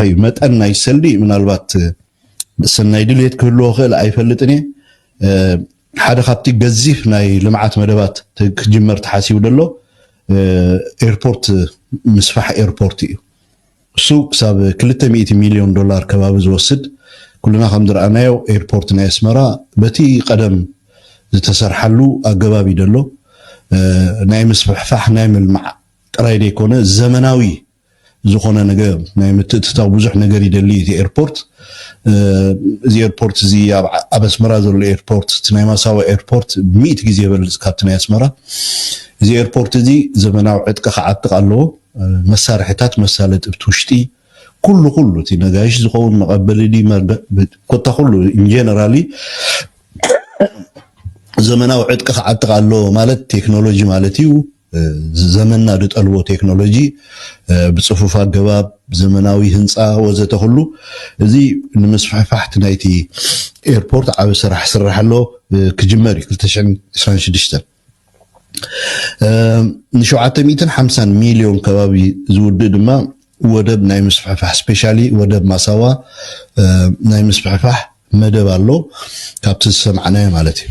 أي متأن يسلي من الوقت سنة دليت كله خيل أيفلتني حدا خبتي جزيف ناي لمعات مدبات تجمرت حاسيب له إيربورت مسفح إيربورتي سوق ساب 300 مليون دولار كباب زوسد كلنا خم درعنايو إيربورت ناس مرا بتي قدم تسرحلو أجبابي دلو ناي مسفح نايم المع رايد يكون زمناوي زخونه نجار ناي متتاو بزح نجار يدلي في إيربورت زي إيربورت زي أبس مرا زول إيربورت تناي ما سوا إيربورت 100 جزيرة بالسكابتنا اسمرا زي إيربورت زي زمناو عتق خعتق الله مسارحتات مسالت بتوشتي كله تي نجاش زخون مقبل دي ما كنت أقوله إن جنرالي زمناو عتق خعتق الله مالت تكنولوجي مالتيو زمننا دتقلو تكنولوجي بصفوفا جواب زمناوي هنصا وزته كله زي نمسفحفحت نايتي ايربورت عاوز سرح له كجمري 2026 نشوعات 150 مليون كبابي زود دما ودب ناي مسفحفح سبيشالي ودب مساوا ناي مسفحفح مدب الله كابت سمعنا مالتي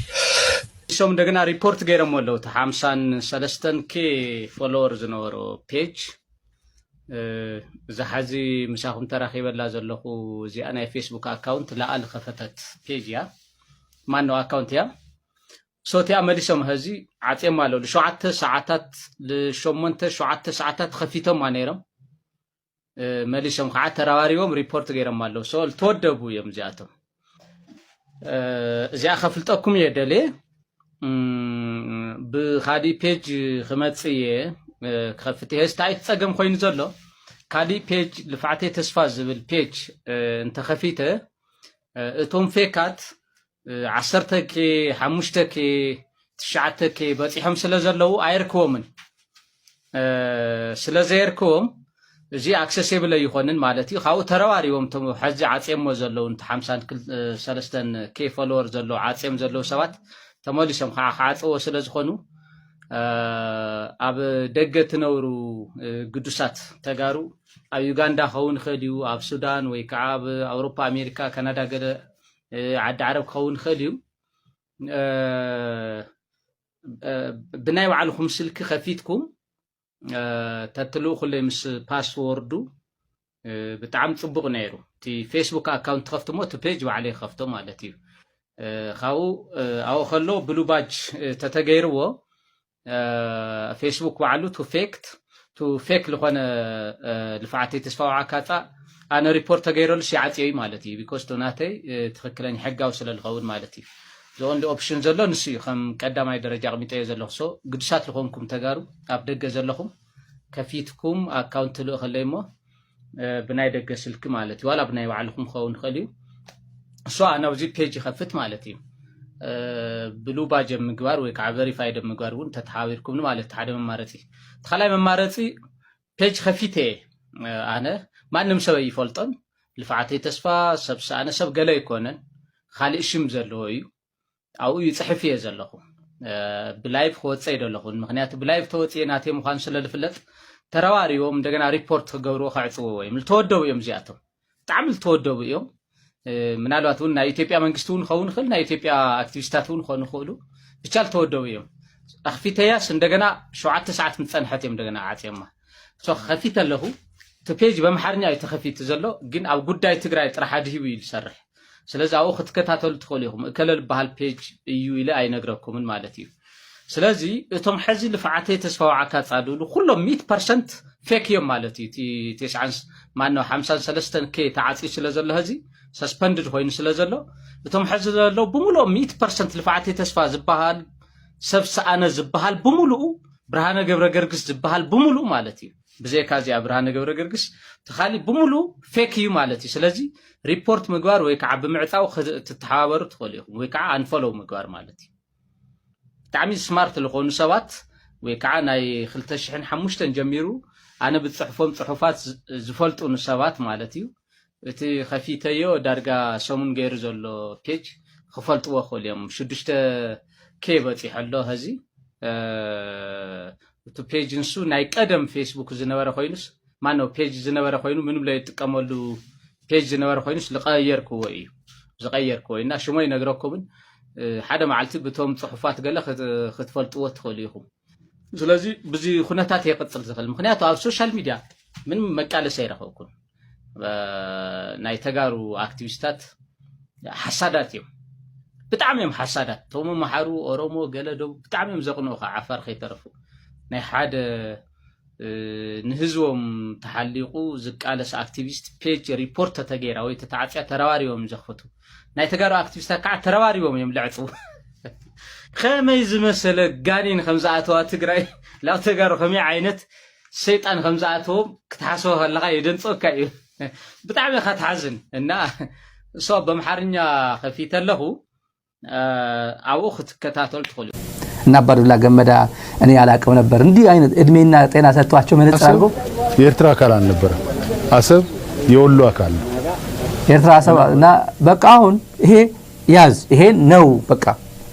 شوم دغنا ريبورت غيرم ولو 53 كي فولورز نورو بيج زحزي مساهم تراخيبلا زلخو زي انا فيسبوك اكاونت لا خفتت بيج يا مانو اكاونت يا صوتي امليسم هزي عطي مالو لشوعت ساعات لشومنت شوعت ساعات خفيتهم مانيرم مليسم خا تراواريوم ريبورت غيرم مالو سول تودبو يمزياتهم زي اخفلطكم يدلي بخادي بيج خمصيه كفتي هستاي تصقم خوين زلو كادي بيج لفعتي تصفى زبل بيج انت خفيته اتوم فيكات 10 كي 5 كي 9 كي بصيحم سلازلو ايركومن سلازيركوم زي اكسسيبل يخونن مالتي خاو ترواريوم تم حزي عصيم زلو انت 53 كي فولور زلو عصيم زلو سبات تماليشم خاصو ስለዝኾኑ ኣብ ደገ ትነብሩ ቅዱሳት ተጋሩ ኣብ ዩጋንዳ ኸውን ኸዲዩ ኣብ ሱዳን ወይ ከዓ ኣብ ኣውሮፓ ኣሜሪካ ካናዳ ገለ ዓዲ ዓረብ ኸውን ኸዲዩ ብናይ ባዕልኩም ስልኪ ከፊትኩም ተትሉ ኩለይ ምስ ፓስወርዱ ብጣዕሚ ጽቡቕ ነይሩ እቲ ፌስቡክ ኣካውንት ከፍትሞ እቲ ፔጅ ባዕለይ ከፍቶ ማለት እዩ خاو او خلو بلو باج تتغيرو فيسبوك وعلو تو فيك لخونه لفعتي تسفاو عكاتا انا ريبورت تغيرو شيعتي مالتي بيكوز توناتي تخكلني حقاو سلالخون مالتي زون دي اوبشن زلو نسي خم قداماي درجه قميطي زلو سو قدسات لخونكم تغارو اب دغه زلخم كفيتكم اكاونت لو خليمو بناي دغه سلك مالتي ولا بناي وعلكم خون خليو سو انا وزي بيج خفت مالتي بلو باج مغوار ወይ ከዓ ቬሪፋይድ مغوار ውን ተታዊርኩም ማለት ሓደ መማረፂ ተخላይ መማረፂ ፔጅ ከፊቴ አነ ማንም ሰው ይፈልጦን ልፋዓቴ ተስፋ ሰብሳ አነ ሰብ ገለ ይኮነን خالي ሽም ዘለዎ እዩ አው ይጽሕፍ የዘለኹ ብላይቭ ወጽ ይደለኹን ምክንያቱ ብላይቭ ተወጽ ናቴ ምዃን ስለልፍለጥ ተራዋሪዮም እንደገና ሪፖርት ገብሮ ካዕጽዎ ወይ ምልተወደው እዮም ዚያቶም ጣዕም ልተወደው እዮም ምናልባት ውን ናይ ኢትዮጵያ መንግስቱን ኸውን خل ናይ ኢትዮጵያ አክቲቪስታቱን ኾኑ ኾሉ ብቻል ተወደው እዮም አኽፊተያስ እንደገና 7 ሰዓት ምጸንሐት እዮም እንደገና አጽየማ ሶ خፊተ ለሁ ተፔጅ በመሐርኛ የተخፊት ዘሎ ግን ኣብ ጉዳይ ትግራይ ጥራሓ ድሂቡ ይሰርሕ ስለዚህ አው ክትከታተሉ ትኾልኩም እከለል ባህል ፔጅ እዩ ኢለ አይነግረኩምን ማለት እዩ ስለዚህ እቶም ሕዚ ልፋዓተ ተስፋው ዓካጻዱሉ ኩሎም 100% ፌክ እዮም ማለት እዩ 90 ማነው 53 ኬ ተዓጺ ስለዘለ ህዚ ሰስፐንድድ ሆይን ስለዘሎ እቶም ሕዚ ዘሎ ብሙሉ 100% ልፋዓተ ተስፋ ዝባሃል ሰብሳአነ ዝባሃል ብሙሉ ብርሃነ ገብረ ገርግስ ዝባሃል ብሙሉ ማለት እዩ بزيكازي أبراهان جبر جرجس تخالي بملو فيكي مالتي سلازي ريبورت مقار ويكع بمعطاو تتحاور تخليهم ويكع انفولو مقار مالتي تعمي سمارت لخونو سوات ويكع ناي خلتشحن حموشتن جميرو انا بتصحفهم صحفات زفلطو نسوات مالتي اتي خفيتيو دارغا سومون غير زلو بيج خفلطو خوليهم شدشت كيبتي حلو هزي تو بيج نسو ناي قدم فيسبوك زنبره خوينس ማነው ፔጅ ዝነበረ ኮይኑ ምንም ላይ ተቀመሉ ፔጅ ዝነበረ ኮይኑስ ልቀየርኩ ወይ ዝቀየርኩ ወይና ሽሞይ ነግረኩምን ሓደ መዓልቲ በቶም ጽሑፋት ገለ ክትፈልጥዎ ትኽእሉ ኢኹም ስለዚ ብዙ ኩነታት ይቅጽል ዝኽእል ምክንያቱ ኣብ ሶሻል ሚዲያ ምን መቃለሰ ይረኸብኩን ናይ ተጋሩ አክቲቪስታት ሓሳዳት እዮም ብጣዕሚ እዮም ሓሳዳት ቶም መሓሩ ኦሮሞ ገለዶ ብጣዕሚ እዮም ዘቕንዑ ዓፋር ከይተረፉ ናይ ሓደ ንህዝቦም ተሓሊቁ ዝቃለስ አክቲቪስት ፔጅ ሪፖርት ተገይራ ወይ ተዓጽያ ተራዋሪዮም ዘኽፈቱ ናይ ተጋሩ አክቲቪስታት ከዓ ተራዋሪዮም እዮም ልዕጹ ከመይ ዝመሰለ ጋኒን ከምዛኣተዋ ትግራይ ላው ተጋሩ ከመይ ዓይነት ሰይጣን ከምዛኣተዎም ክትሓስቦ ከለካ የደንጾካ እዩ ብጣዕሚ ከተሓዝን እና ሶ በመሓርኛ ከፊተለኹ አው ክትከታተሉ ትኽእሉ እና አባዱላ ገመዳ እኔ አላቀም ነበር እንዲህ አይነት እድሜና ጤና ሰጥቷቸው መነጽር አድርጎ የኤርትራ አካል አልነበረ አሰብ የወሎ አካል የኤርትራ አሰብ እና በቃ አሁን ይሄ ያዝ ይሄ ነው በቃ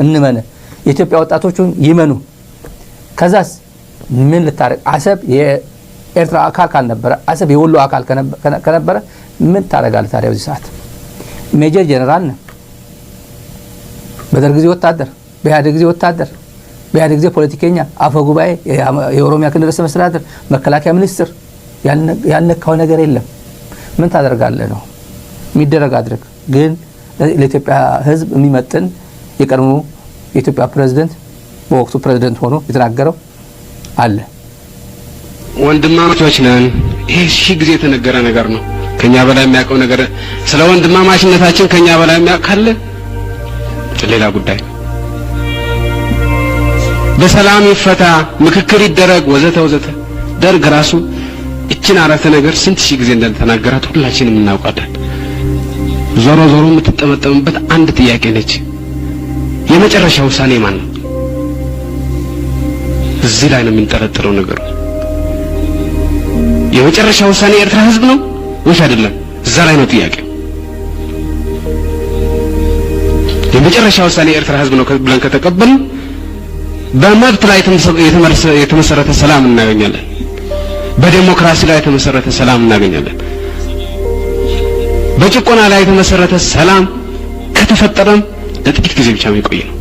እንመነ የኢትዮጵያ ወጣቶቹን ይመኑ ከዛስ ምን ልታረቅ አሰብ የኤርትራ አካል ካልነበረ አሰብ የወሎ አካል ከነበረ ምን ታረጋለህ ታዲያ በዚህ ሰዓት ሜጀር ጀነራል ነው በደርግ ጊዜ ወታደር በኢህአዴግ ጊዜ ወታደር በኢህአዴግ ጊዜ ፖለቲከኛ አፈ ጉባኤ የኦሮሚያ ክልል ርዕሰ መስተዳድር መከላከያ ሚኒስትር ያልነካው ነገር የለም ምን ታደርጋለህ ነው የሚደረግ አድርግ ግን ለኢትዮጵያ ህዝብ የሚመጥን የቀድሞ የኢትዮጵያ ፕሬዝዳንት በወቅቱ ፕሬዝዳንት ሆኖ የተናገረው አለ ወንድማማቾች ነን ይሄ ሺህ ጊዜ የተነገረ ነገር ነው ከኛ በላይ የሚያውቀው ነገር ስለ ወንድማማችነታችን ከኛ በላይ የሚያውቃል ሌላ ጉዳይ በሰላም ይፈታ ምክክር ይደረግ ወዘተ ወዘተ ደርግ ራሱ እቺን አራተ ነገር ስንት ሺህ ጊዜ እንደተናገራት ሁላችንም እናውቃለን ዞሮ ዞሮ የምትጠመጠምበት አንድ ጥያቄ ነች የመጨረሻው ውሳኔ ማን ነው እዚህ ላይ ነው የሚንጠለጠለው ነገር የመጨረሻው ውሳኔ የኤርትራ ህዝብ ነው ወይስ አይደለም እዛ ላይ ነው ጥያቄው የመጨረሻው ውሳኔ የኤርትራ ህዝብ ነው ብለን ከተቀበልን በመብት ላይ የተመሰረተ ሰላም እናገኛለን በዲሞክራሲ ላይ የተመሰረተ ሰላም እናገኛለን በጭቆና ላይ የተመሰረተ ሰላም ከተፈጠረም ለጥቂት ጊዜ ብቻ የሚቆይ ነው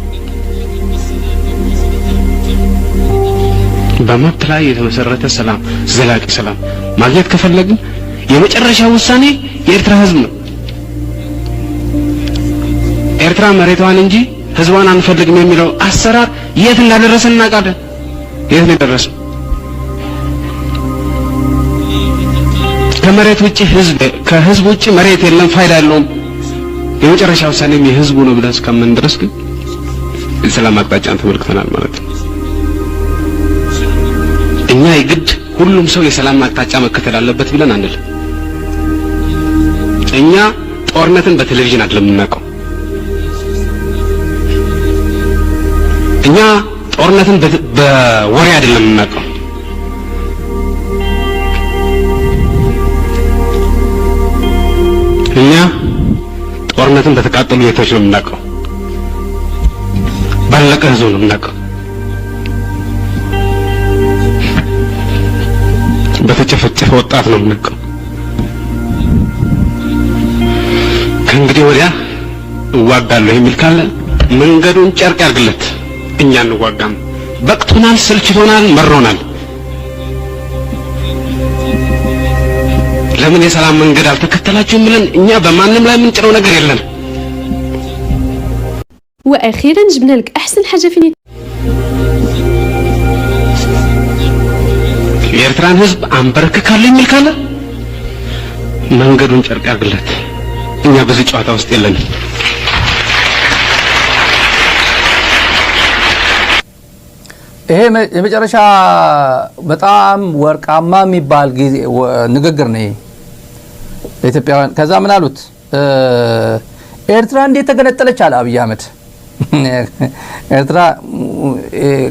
በመብት ላይ የተመሰረተ ሰላም ዘላቂ ሰላም ማግኘት ከፈለግን የመጨረሻው ውሳኔ የኤርትራ ህዝብ ነው ኤርትራ መሬቷን እንጂ ህዝቧን አንፈልግም የሚለው አሰራር የት እንዳደረሰ እናውቃለን የት ነው ደረሰው ከመሬት ውጪ ህዝብ ከህዝብ ውጪ መሬት የለም ፋይዳ የለውም የመጨረሻው ውሳኔ የህዝቡ ነው ብለን እስከምን ድረስ ግን ሰላም አቅጣጫን ተመልክተናል ማለት ነው እኛ ይግድ ሁሉም ሰው የሰላም አቅጣጫ መከተል አለበት ብለን አንል እኛ ጦርነትን በቴሌቪዥን አይደለም እናቀው እኛ ጦርነትን በወሬ አይደለም እናቀው እኛ ጦርነትን በተቃጠሉ ቤቶች ነው እናቀው ባለቀ ህዝብ ነው እናቀው በተጨፈጨፈ ወጣት ነው እናቀው ከእንግዲህ ወዲያ እዋጋለሁ የሚል ካለ መንገዱን ጨርቅ ያርግለት እኛ እንዋጋም በቅቶናል ሰልችቶናል መሮናል ለምን የሰላም መንገድ አልተከተላችሁም ብለን እኛ በማንንም ላይ ምንጭረው ነገር የለም واخيرا جبنا لك احسن حاجه في የኤርትራን ህዝብ አንበረከካለሁ የሚል ካለ መንገዱን ጨርቅ ያርግለት እኛ በዚህ ጨዋታ ውስጥ የለንም ይሄ የመጨረሻ በጣም ወርቃማ የሚባል ጊዜ ንግግር ነው ኢትዮጵያውያን ከዛ ምን አሉት ኤርትራ እንዴት ተገነጠለች አለ አብይ አህመድ ኤርትራ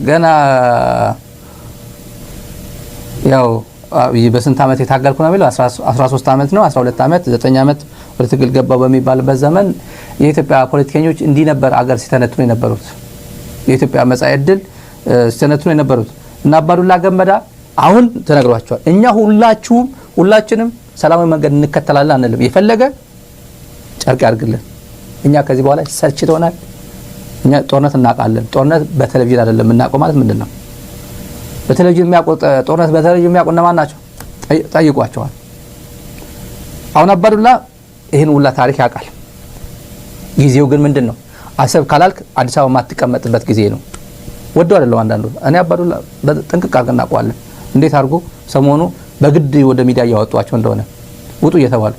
ገና ያው በስንት አመት የታገልኩ ነው የሚለው 13 አመት ነው 12 አመት 9 አመት ወደ ትግል ገባው በሚባልበት ዘመን የኢትዮጵያ ፖለቲከኞች እንዲህ ነበር አገር ሲተነትኑ የነበሩት የኢትዮጵያ መጻኢ ዕድል ሲተነትኑ የነበሩት እና አባዱላ ገመዳ አሁን ተነግሯቸዋል እኛ ሁላችሁም ሁላችንም ሰላማዊ መንገድ እንከተላለን አንልም። የፈለገ ጨርቅ ያርግልን። እኛ ከዚህ በኋላ ሰልችቶናል። እኛ ጦርነት እናውቃለን። ጦርነት በቴሌቪዥን አይደለም እናውቀው ማለት ምንድነው? በቴሌቪዥን የሚያውቁት ጦርነት በቴሌቪዥን የሚያውቁት እነማን ናቸው? ጠይቋቸዋል። አሁን አባዱላ ይሄን ሁላ ታሪክ ያውቃል። ጊዜው ግን ምንድነው? አሰብ ካላልክ አዲስ አበባ ማትቀመጥበት ጊዜ ነው። ወደው አይደለም አንዳንዱ እኔ አባዱላ በጥንቅቅ አድርገን እናውቀዋለን። እንዴት አድርጎ ሰሞኑ በግድ ወደ ሚዲያ ያወጧቸው እንደሆነ ውጡ እየተባሉ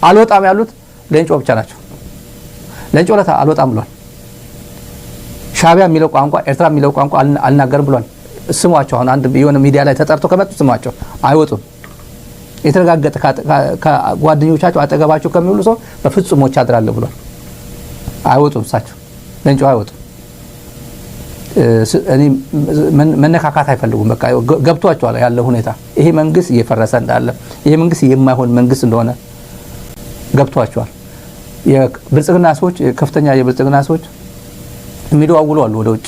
አልወጣም ያሉት ለንጮ ብቻ ናቸው። ለንጮ ለታ አልወጣም ብሏል። ሻቢያ የሚለው ቋንቋ ኤርትራ የሚለው ቋንቋ አልናገርም ብሏል። ስሟቸው አሁን አንድ የሆነ ሚዲያ ላይ ተጠርቶ ከመጡ ስሟቸው አይወጡም። የተረጋገጠ ከጓደኞቻቸው አጠገባቸው ከሚውሉ ሰው በፍጹም ሞች አድራለ ብሏል። አይወጡም እሳቸው ለንጮ አይወጡም። እኔ መነካካት አይፈልጉም። በቃ ገብቷቸዋል ያለው ሁኔታ። ይሄ መንግስት እየፈረሰ እንዳለ ይሄ መንግስት የማይሆን መንግስት እንደሆነ ገብቷቸዋል። የብልጽግና ሰዎች ከፍተኛ የብልጽግና ሰዎች የሚደዋውሉ አሉ ወደ ውጭ